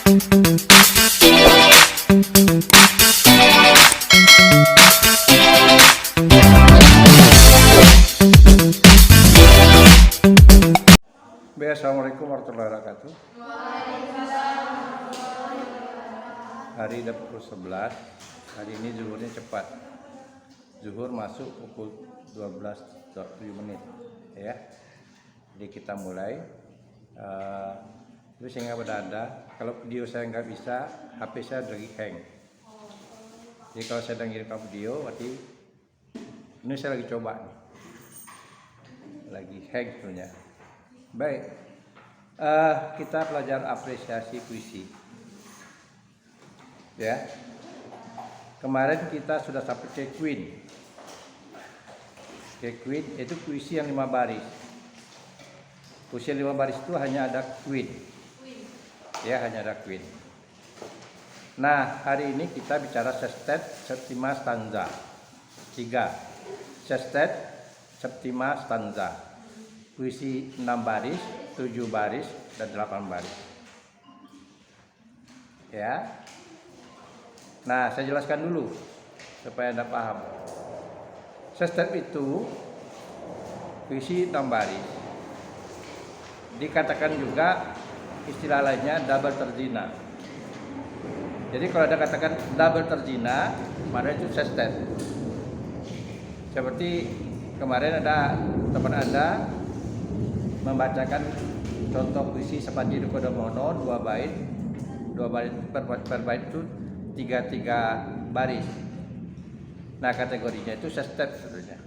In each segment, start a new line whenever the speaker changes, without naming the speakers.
Assalamualaikum warahmatullahi wabarakatuh. Hari pukul 11. Hari ini zuhurnya cepat. Zuhur masuk pukul 12.07 ya. Jadi kita mulai. Terus saya nggak berada. Kalau video saya nggak bisa, HP saya lagi hang. Jadi kalau saya ngirim video, berarti ini saya lagi coba nih. Lagi hang sebenarnya. Baik, kita belajar apresiasi puisi. Ya, kemarin kita sudah sampai ke Queen. Ke Queen itu puisi yang 5 baris. Puisi yang 5 baris itu hanya ada Queen. Ya, hanya ada Queen. Nah, hari ini kita bicara sestet, septima, stanza. 3. Sestet, septima, stanza. Puisi 6 baris, 7 baris, dan 8 baris. Ya. Nah, saya jelaskan dulu supaya Anda paham. Sestet itu puisi 6 baris. Dikatakan juga istilah lainnya double terzina. Jadi kalau Anda katakan double terzina, maka itu sestet. Seperti kemarin ada teman Anda membacakan contoh puisi Sapanji Dukodamono 2 bait. 2 bait per bait itu 3 baris. Nah, kategorinya itu sestet sebenarnya.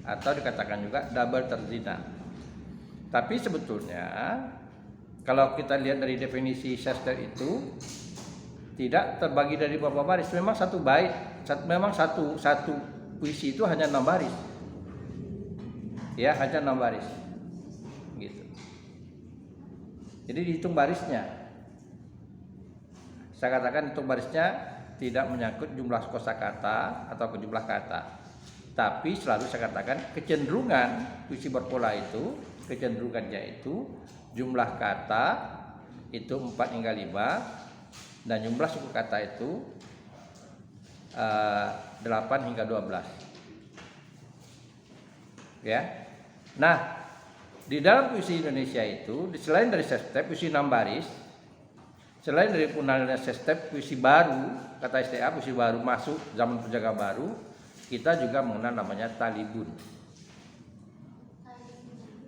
Atau dikatakan juga double terzina. Tapi sebetulnya kalau kita lihat dari definisi sestet itu tidak terbagi dari beberapa baris. Memang satu bait, memang satu puisi itu hanya 6 baris. Ya, hanya 6 baris. Gitu. Jadi dihitung barisnya. Saya katakan hitung barisnya tidak menyangkut jumlah kosakata atau jumlah kata. Tapi selalu saya katakan kecenderungan puisi berpola itu, kecenderungannya itu jumlah kata itu 4 hingga 5 dan jumlah suku kata itu 8 hingga 12. Ya. Nah, di dalam puisi Indonesia itu, selain dari sestet puisi 6 baris, selain dari pengenalan sestet puisi baru, kata STA puisi baru masuk zaman penjaga baru, kita juga mengenal namanya talibun.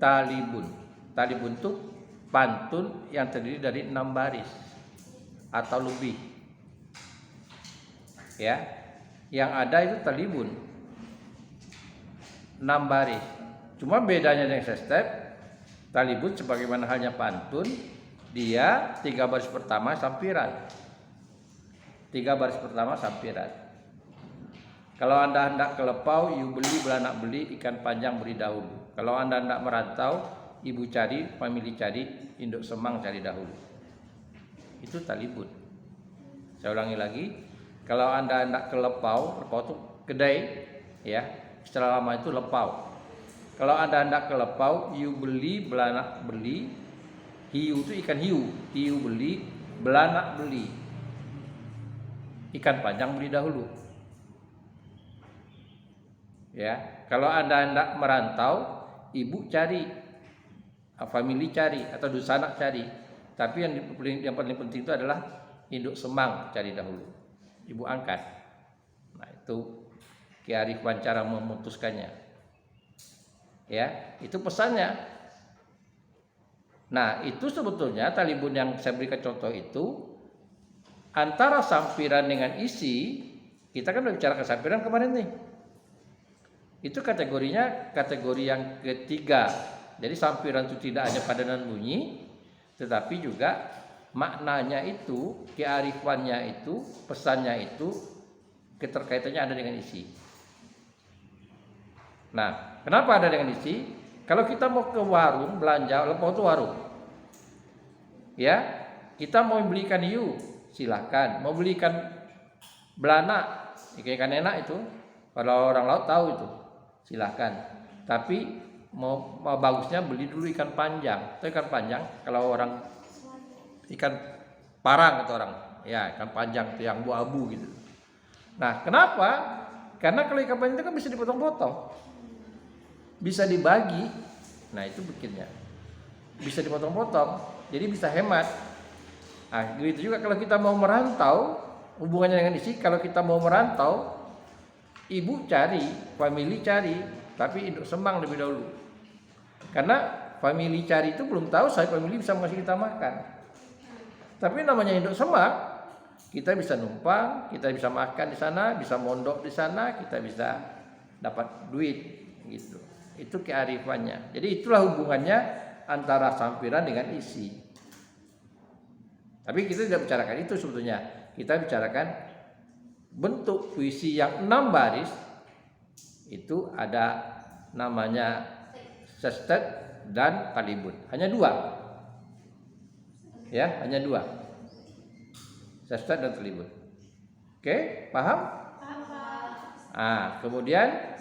Talibun itu pantun yang terdiri dari 6 baris atau lebih. Ya. Yang ada itu talibun 6 baris. Cuma bedanya dengan sestet, talibun sebagaimana halnya pantun, dia 3 baris pertama sampiran. 3 baris pertama sampiran. Kalau Anda hendak ke lepau, ibu beli, belanak beli, ikan panjang beri dahulu. Kalau Anda hendak merantau, ibu cari, famili cari, induk semang cari dahulu. Itu talibun. Saya ulangi lagi. Kalau Anda hendak ke lepau itu kedai, ya. Istilah lama itu lepau. Kalau Anda hendak ke lepau, hiu beli, belanak beli. Hiu itu ikan hiu. Hiu beli, belanak beli. Ikan panjang beli dahulu. Ya, kalau Anda hendak merantau, ibu cari, famili cari, atau dusanak cari. Tapi yang paling penting itu adalah induk semang cari dahulu. Ibu angkat. Nah, itu kearifan cara memutuskannya. Ya, itu pesannya. Nah, itu sebetulnya talibun yang saya berikan contoh itu antara sampiran dengan isi. Kita kan udah bicara sampiran kemarin nih. Itu kategorinya kategori yang ketiga. Jadi sampiran itu tidak hanya padanan bunyi, tetapi juga maknanya itu, kearifannya itu, pesannya itu, keterkaitannya ada dengan isi. Nah, kenapa ada dengan isi? Kalau kita mau ke warung belanja, lepau itu warung. Ya, kita mau belikan hiu, silahkan. Mau belikan belanak, ikan enak itu. Kalau orang laut tahu itu, silahkan. Tapi mau bagusnya beli dulu ikan panjang. Itu ikan panjang, kalau orang ikan parang kata orang. Ya, kan panjang tuh yang abu-abu gitu. Nah, kenapa? Karena kalau ikan panjang itu kan bisa dipotong-potong. Bisa dibagi. Nah, itu bikinnya. Bisa dipotong-potong. Jadi bisa hemat. Nah, gitu juga kalau kita mau merantau, hubungannya dengan isi, kalau kita mau merantau, ibu cari, family cari, tapi induk semang lebih dahulu. Karena family cari itu belum tahu saya family bisa ngasih kita makan. Tapi namanya induk semang, kita bisa numpang, kita bisa makan di sana, bisa mondok di sana, kita bisa dapat duit gitu. Itu kearifannya. Jadi itulah hubungannya antara sampiran dengan isi. Tapi kita tidak bicarakan itu sebetulnya. Kita bicarakan bentuk puisi yang 6 baris. Itu ada namanya sestet dan talibun. Hanya 2. Ya, hanya 2. Sestet dan talibun. Oke, paham? Kemudian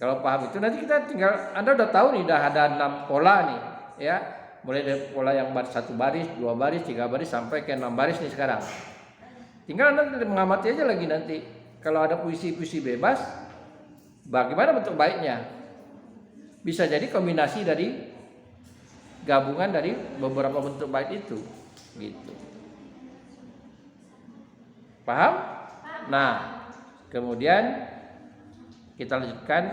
kalau paham itu nanti kita tinggal, Anda udah tahu nih, udah ada 6 pola nih, ya. Mulai dari pola yang 1 baris, 2 baris, 3 baris sampai ke 6 baris nih sekarang. Tinggal Anda mengamati aja lagi nanti. Kalau ada puisi-puisi bebas, bagaimana bentuk baiknya? Bisa jadi kombinasi dari gabungan dari beberapa bentuk bait itu, gitu. Paham? Nah, kemudian kita lanjutkan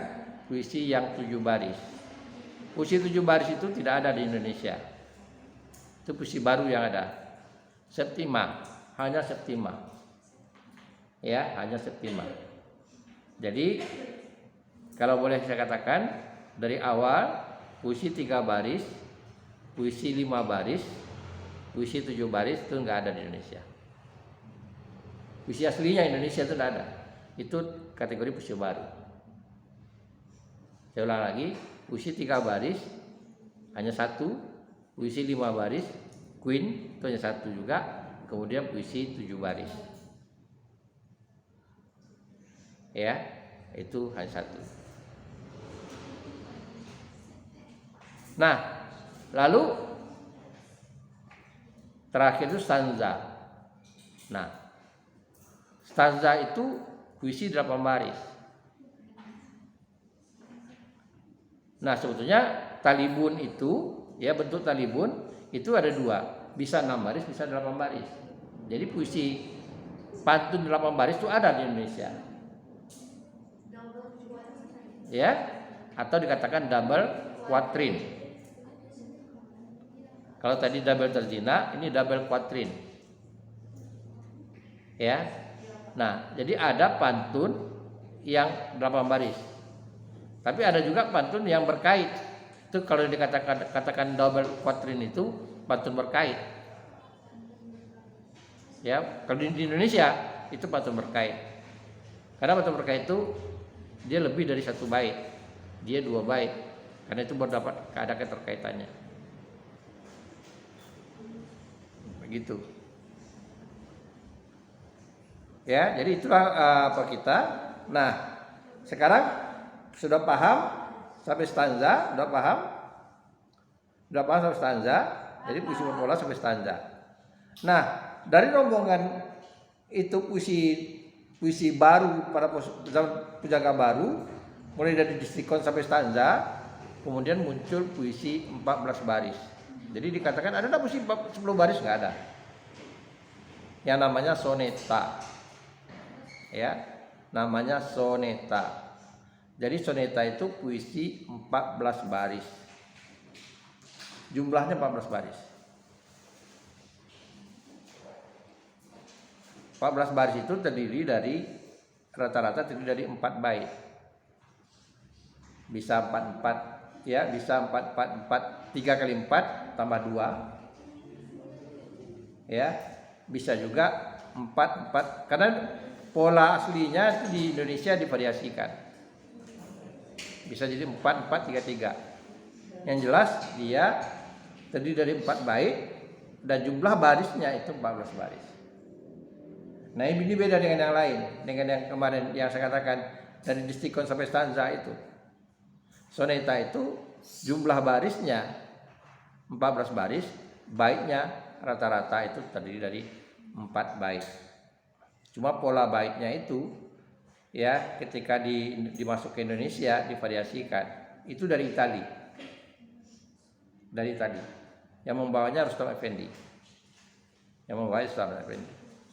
puisi yang 7 baris. Puisi 7 baris itu tidak ada di Indonesia. Itu puisi baru yang ada. Septima, hanya septima. Ya, hanya septima. Jadi kalau boleh saya katakan, dari awal puisi 3 baris, puisi 5 baris, puisi 7 baris itu enggak ada di Indonesia. Puisi aslinya Indonesia itu tidak ada. Itu kategori puisi baru. Saya ulang lagi, puisi 3 baris hanya 1, puisi 5 baris Queen itu hanya 1 juga, kemudian puisi 7 baris. Ya, itu hanya 1. Nah, lalu terakhir itu stanza. Nah, stanza itu puisi 8 baris. Nah, sebetulnya talibun itu, ya, bentuk talibun itu ada 2, bisa 6 baris, bisa 8 baris. Jadi puisi pantun 8 baris itu ada di Indonesia. Ya, atau dikatakan double quatrain. Kalau tadi double terzina, ini double quatrain. Ya. Nah, jadi ada pantun yang 8 baris. Tapi ada juga pantun yang berkait. Itu kalau dikatakan double quatrain itu pantun berkait. Ya, kalau di Indonesia itu pantun berkait. Karena pantun berkait itu dia lebih dari 1 bait. Dia 2 bait. Karena itu berdapat ada keterkaitannya. Begitu. Ya, jadi itulah apa kita. Nah, sekarang sudah paham sampai stanza, sudah paham? Sudah paham sampai stanza? Jadi puisi berpola sampai stanza. Nah, dari rombongan itu puisi baru pada pujangga baru, mulai dari distikon sampai stanza, kemudian muncul puisi 14 baris. Jadi dikatakan ada enggak puisi 10 baris? Enggak ada. Yang namanya soneta. Ya, namanya soneta. Jadi soneta itu puisi 14 baris. Jumlahnya 14 baris. 14 baris itu terdiri dari rata-rata terdiri dari 4 bait. Bisa 4-4, ya, bisa 4-4-4, 3 kali 4 tambah 2. Ya, bisa juga 4-4 karena pola aslinya itu di Indonesia divariasikan. Bisa jadi 4-4-3-3. Yang jelas dia terdiri dari 4 bait dan jumlah barisnya itu 14 baris. Nah, ini beda dengan yang lain, dengan yang kemarin yang saya katakan dari distikon sampai stanza itu. Soneta itu jumlah barisnya 14 baris, baitnya rata-rata itu terdiri dari 4 bait. Cuma pola baitnya itu ya ketika dimasuk ke Indonesia divariasikan. Itu dari Itali. Dari Itali. Yang membawanya Rustam Effendi.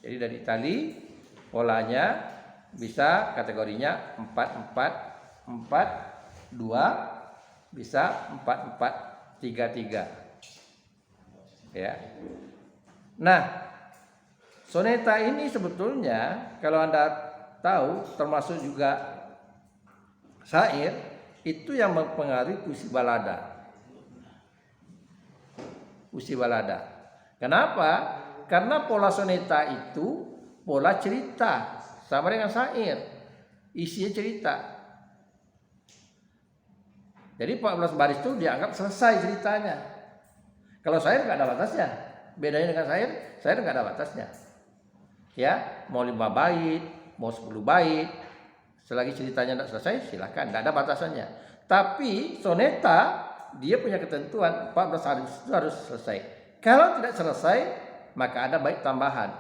Jadi dari Itali polanya bisa kategorinya 4-4-4-2, bisa 4-4-3-3. Ya. Nah, soneta ini sebetulnya kalau Anda tahu termasuk juga syair itu yang mempengaruhi puisi balada. Puisi balada. Kenapa? Karena pola soneta itu pola cerita, sama dengan syair. Isinya cerita. Jadi 14 baris itu dianggap selesai ceritanya. Kalau syair nggak ada batasnya. Bedanya dengan syair nggak ada batasnya. Ya, mau 5 bait, mau 10 bait, selagi ceritanya tidak selesai silahkan, tidak ada batasannya. Tapi soneta dia punya ketentuan 14 baris itu harus selesai. Kalau tidak selesai maka ada bait tambahan.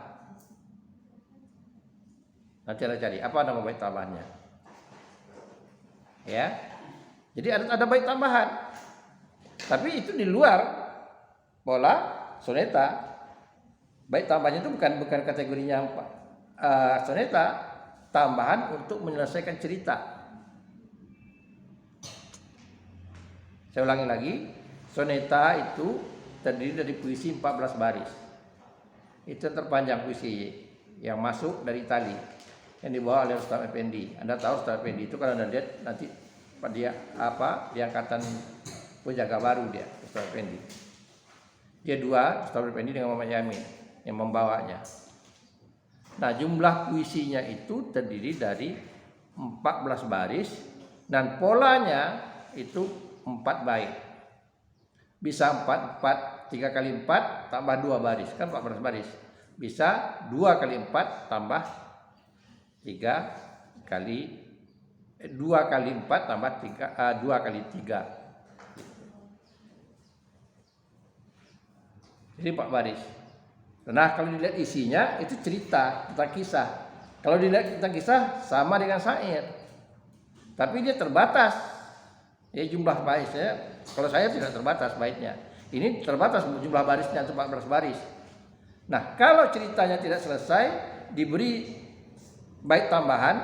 Nanti Anda cari apa nama bait tambahannya. Ya. Jadi ada bait tambahan. Tapi itu di luar pola soneta. Bait tambahannya itu bukan kategorinya soneta, tambahan untuk menyelesaikan cerita. Saya ulangi lagi, soneta itu terdiri dari puisi 14 baris. Itu yang terpanjang puisi yang masuk dari Itali yang dibawa oleh Rustam Effendi. Anda tahu Rustam Effendi itu kalau Anda lihat nanti dia di angkatan penjaga baru dia Rustam Effendi. Dia dua, Rustam Effendi dengan Muhammad Yamin yang membawanya. Nah, jumlah puisinya itu terdiri dari 14 baris dan polanya itu 4 bait. Bisa 4 3 kali 4 tambah 2 baris, kan 14 baris. Bisa 2 kali 4 tambah 3 kali 2 kali 4 tambah 2 kali 3. Jadi 4 baris. Nah, kalau dilihat isinya itu cerita tentang kisah. Kalau dilihat tentang kisah sama dengan syair. Tapi dia terbatas. Ya jumlah barisnya. Kalau syair tidak terbatas baitnya. Ini terbatas jumlah barisnya 14 baris. Nah, kalau ceritanya tidak selesai, diberi bait tambahan,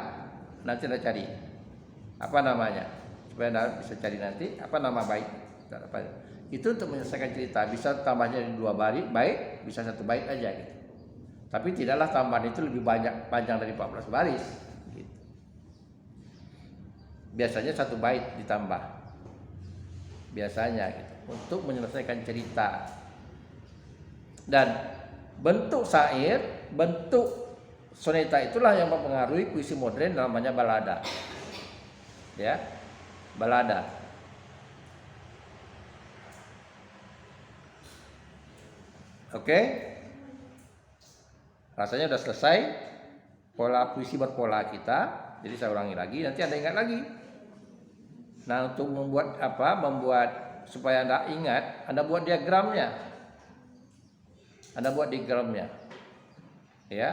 nanti Anda cari. Apa namanya? Supaya Anda bisa cari nanti apa nama bait. Itu untuk menyelesaikan cerita. Bisa tambahnya dari 2 bait, bisa 1 bait aja gitu. Tapi tidaklah tambahan itu lebih banyak panjang dari 14 baris gitu. Biasanya 1 bait ditambah. Biasanya gitu. Untuk menyelesaikan cerita. Dan bentuk syair, bentuk soneta itulah yang mempengaruhi puisi modern namanya balada. Ya. Balada. Oke. Rasanya sudah selesai pola puisi berpola kita. Jadi saya ulangi lagi, nanti Anda ingat lagi. Nah, untuk membuat supaya Anda ingat, Anda buat diagramnya. Ya.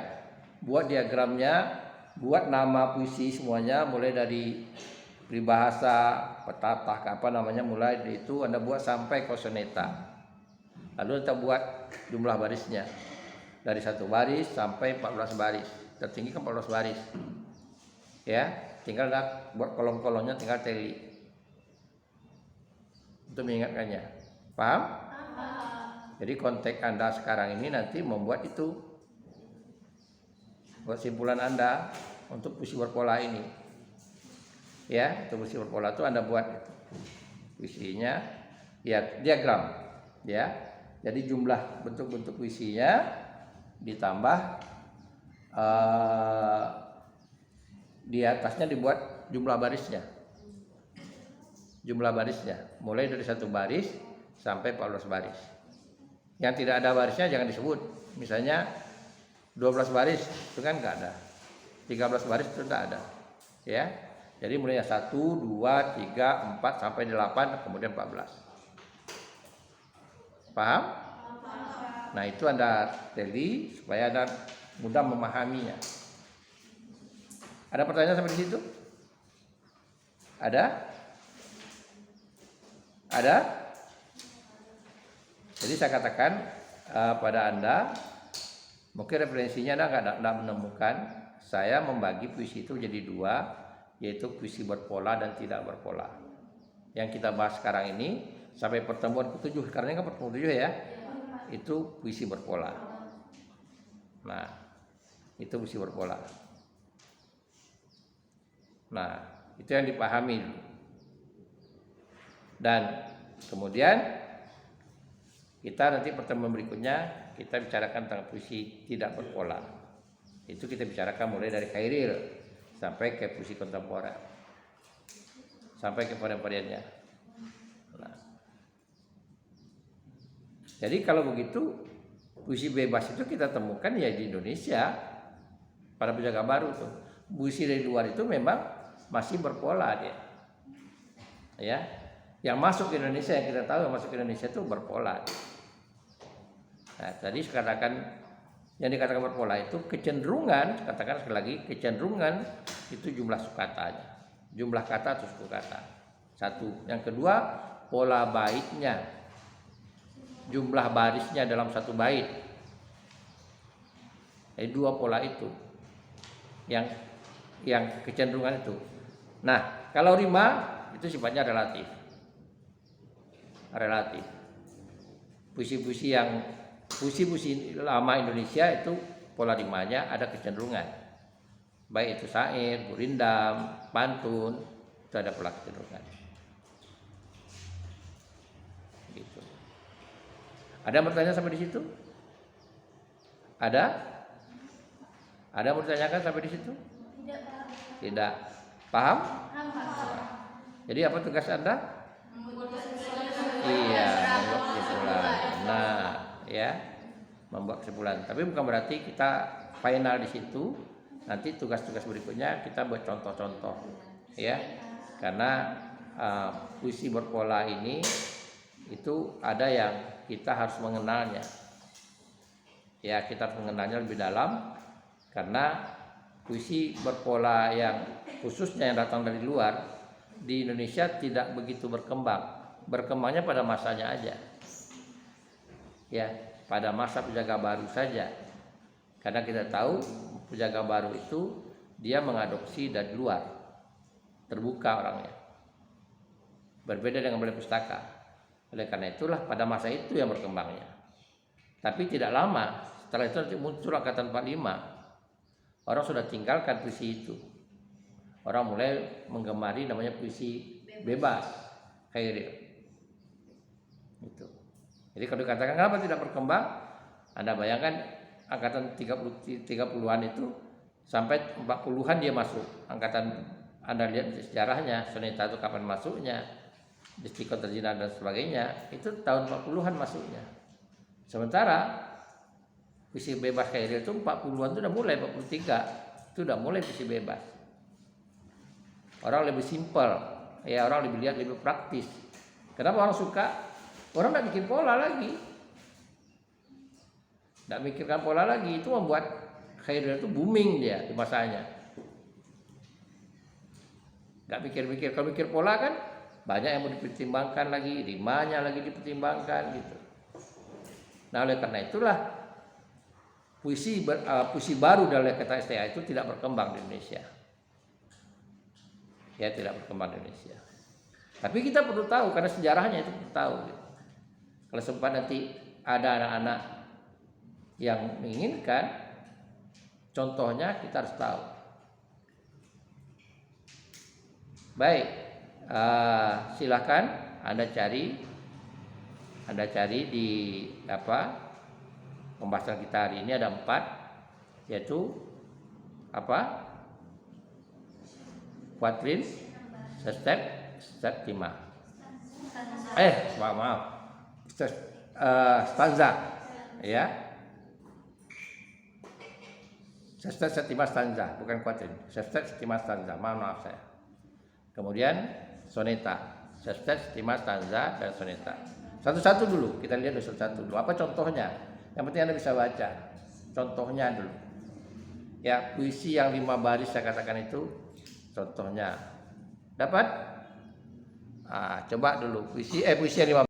Buat diagramnya, buat nama puisi semuanya mulai dari peribahasa, petatah, mulai dari itu Anda buat sampai ke soneta. Lalu kita buat jumlah barisnya. Dari 1 baris sampai 14 baris. Tertinggi ke 14 baris. Ya, tinggal buat kolom-kolomnya tinggal teli. Untuk mengingatkannya. Paham? Jadi konteks Anda sekarang ini nanti membuat itu. Buat simpulan Anda untuk puisi berpola ini. Ya, untuk puisi berpola itu Anda buat itu. Puisinya ya diagram. Ya. Jadi jumlah bentuk-bentuk puisinya ditambah di atasnya dibuat jumlah barisnya. Mulai dari 1 baris sampai 14 baris. Yang tidak ada barisnya jangan disebut. Misalnya 12 baris itu kan enggak ada. 13 baris itu enggak ada. Ya. Jadi mulai 1, 2, 3, 4 sampai 8 kemudian 14. Paham? Nah, itu Anda teli supaya Anda mudah memahaminya. Ada pertanyaan sampai di situ? Ada? Ada? Jadi saya katakan pada Anda, mungkin referensinya Anda nggak menemukan. Saya membagi puisi itu jadi dua, yaitu puisi berpola dan tidak berpola. Yang kita bahas sekarang ini sampai pertemuan ke-7, karena ini kan pertemuan ke-7 ya, itu puisi berpola. Nah, itu puisi berpola. Nah, itu yang dipahami. Dan kemudian kita nanti pertemuan berikutnya kita bicarakan tentang puisi tidak berpola. Itu kita bicarakan mulai dari Khairil sampai ke puisi kontemporer, sampai ke varian-variannya. Nah, jadi kalau begitu puisi bebas itu kita temukan ya di Indonesia pada Pujangga Baru tuh. Puisi dari luar itu memang masih berpola dia. Ya. Yang masuk ke Indonesia, yang kita tahu yang masuk ke Indonesia itu berpola. Nah, tadi katakan yang dikatakan berpola itu kecenderungan, katakan sekali lagi, kecenderungan itu jumlah sukatanya, jumlah kata atau suku kata. Satu. Yang kedua, pola baitnya, jumlah barisnya dalam satu bait. Jadi dua pola itu yang kecenderungan itu. Nah, kalau rima itu sifatnya relatif. Puisi-puisi lama Indonesia itu pola rimanya ada kecenderungan, baik itu syair, gurindam, pantun, itu ada pola kecenderungan. Gitu. Ada yang bertanya sampai di situ? Ada yang bertanyakan sampai di situ? Tidak. Paham? Jadi apa tugas Anda? Iya, membuat kesimpulan. Nah, ya, membuat kesimpulan. Tapi bukan berarti kita final di situ. Nanti tugas-tugas berikutnya kita buat contoh-contoh, ya. Karena puisi berpola ini itu ada yang kita harus mengenalnya. Ya, kita harus mengenalnya lebih dalam karena puisi berpola yang khususnya yang datang dari luar di Indonesia tidak begitu berkembang. Berkembangnya pada masanya aja, ya, pada masa Pujangga Baru saja. Karena kita tahu Pujangga Baru itu dia mengadopsi dari luar, terbuka orangnya, berbeda dengan Balai Pustaka. Oleh karena itulah pada masa itu yang berkembangnya. Tapi tidak lama setelah itu muncul angkatan 45, orang sudah tinggalkan puisi itu. Orang mulai menggemari namanya puisi bebas, Khairil. Itu. Jadi kalau dikatakan kenapa tidak berkembang, Anda bayangkan angkatan 30-an itu sampai 40-an dia masuk. Angkatan Anda lihat sejarahnya, soneta itu kapan masuknya, Destikot Terjina dan sebagainya, itu tahun 40-an masuknya. Sementara puisi bebas Khairil itu 40-an itu udah mulai, 43 itu udah mulai puisi bebas. Orang lebih simpel, ya, orang lebih lihat lebih praktis. Kenapa orang suka? Orang tidak bikin pola lagi, tidak mikirkan pola lagi. Itu membuat Khairil itu booming dia di masanya. Tidak mikir-mikir. Kalau mikir pola kan banyak yang mau dipertimbangkan lagi, rimanya lagi dipertimbangkan gitu. Nah, oleh karena itulah puisi baru dari kata STA itu tidak berkembang di Indonesia. Ya, tidak berkembang di Indonesia. Tapi kita perlu tahu karena sejarahnya itu perlu tahu. Gitu. Kalau sempat nanti ada anak-anak yang menginginkan, contohnya kita harus tahu. Baik, silakan Anda cari di pembahasan kita hari ini ada 4, yaitu apa? Kuatrin, sestep, septima. Maaf. Stanza, ya. Sestet, septima, stanza, bukan kuatrin. Sestet, septima, stanza. Maaf saya. Kemudian soneta, sestet, septima, stanza dan soneta. Satu-satu dulu, kita lihat satu-satu dulu. Apa contohnya? Yang penting Anda bisa baca. Contohnya dulu. Ya, puisi yang 5 baris saya katakan itu contohnya. Dapat? Coba dulu puisi yang 5